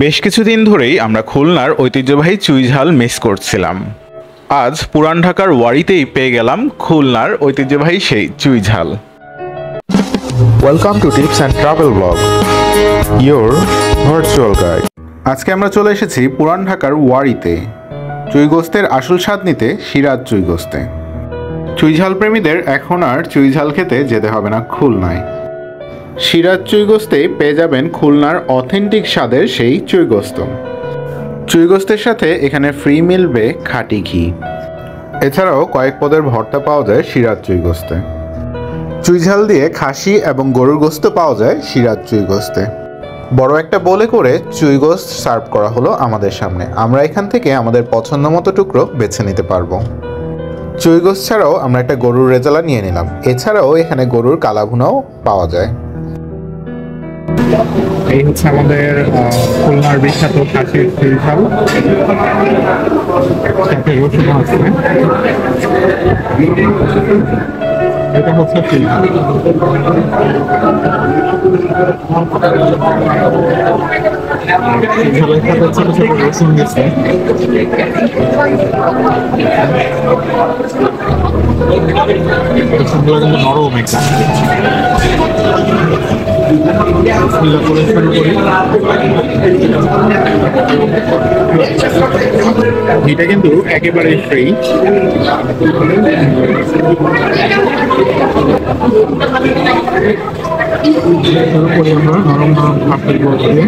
বেশ কিছুদিন ধরেই আমরা খুলনার ঐতিহ্যবাহী চুইঝাল মিস করছিলাম। আজ পুরান ঢাকার ওয়ারিতেই পেয়ে গেলাম খুলনার ঐতিহ্যবাহী সেই চুইঝাল। Welcome to tips and travel blog, your virtual guide. আজকে আমরা চলে এসেছি পুরান ঢাকার ওয়ারিতে চুইগোস্তের আসল স্বাদ নিতে সিরাজ চুইগোস্তে। চুইঝাল প্রেমীদের এখন আর চুইঝাল খেতে যেতে হবে না খুলনায়। সিরাজ চুইগোস্তে পেয়ে যাবেন খুলনার অথেন্টিক স্বাদের সেই চুইগোস্ত। চুইগোস্তের সাথে এখানে ফ্রি মিলবে খাঁটি ঘি। এছাড়াও কয়েক পদের ভর্তা পাওয়া যায় সিরাজ চুইগোস্তে। চুইঝাল দিয়ে খাসি এবং গরুর গোস্ত পাওয়া যায় সিরাজ চুইগোস্তে। বড় একটা বোলে করে চুইগোস্ত সার্ভ করা হলো আমাদের সামনে। আমরা এখান থেকে আমাদের পছন্দ মতো টুকরো বেছে নিতে পারবো। চুইগোস্ত ছাড়াও আমরা একটা গরুর রেজালা নিয়ে নিলাম। এছাড়াও এখানে গরুর কালাভুনাও পাওয়া যায়। এই হচ্ছে আমাদের খুলনার বিখ্যাত খাসির চুইঝাল। এটা হচ্ছে চুইঝাল। চুইঝালের সাথে ছোট ছোট রসুন গেছে। রসুনগুলো কিন্তু নরম একটা। এটা কিন্তু একেবারে ফ্রি। আমরা নরম নরম খাবার দিয়ে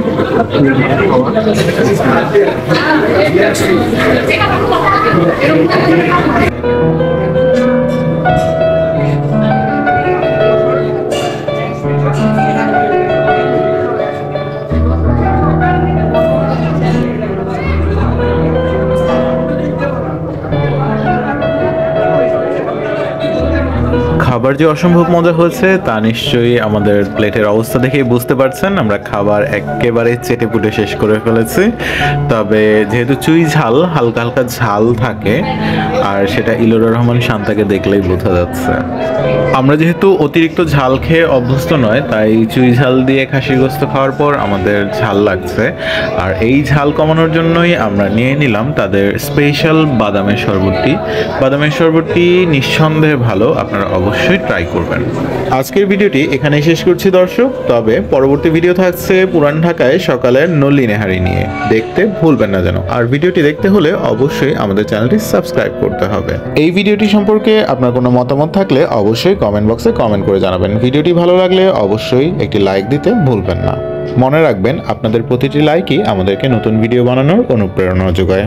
খাবার যে অসম্ভব মজা হয়েছে তা নিশ্চয়ই আমাদের প্লেটের অবস্থা দেখেই বুঝতে পারছেন। আমরা খাবার একেবারে চেটে পুটে শেষ করে ফেলেছি। তবে যেহেতু চুইঝাল হালকা হালকা ঝাল থাকে, আর সেটা ইলোরা রহমান শান্তাকে দেখলেই বোঝা যাচ্ছে। আমরা যেহেতু অতিরিক্ত ঝাল খেয়ে অভ্যস্ত নয়, তাই চুইঝাল দিয়ে খাসির গোস্ত খাওয়ার পর আমাদের ঝাল লাগছে। আর এই ঝাল কমানোর জন্যই আমরা নিয়ে নিলাম তাদের স্পেশাল বাদামের শরবতটি। বাদামের শরবতটি নিঃসন্দেহে ভালো, আপনারা অবশ্যই ট্রাই করবেন। আজকের ভিডিওটি এখানেই শেষ করছি দর্শক। তবে পরবর্তী ভিডিও থাকছে পুরান ঢাকায় সকালের নল্লি নেহারি নিয়ে, দেখতে ভুলবেন না যেন। আর ভিডিওটি দেখতে হলে অবশ্যই আমাদের চ্যানেলটি সাবস্ক্রাইব করতে হবে। এই ভিডিওটি সম্পর্কে আপনার কোনো মতামত থাকলে অবশ্যই কমেন্ট বক্সে কমেন্ট করে জানাবেন। ভিডিওটি ভালো লাগলে অবশ্যই একটি লাইক দিতে ভুলবেন না। মনে রাখবেন, আপনাদের প্রতিটি লাইকই আমাদেরকে নতুন ভিডিও বানানোর অনুপ্রেরণা যোগায়।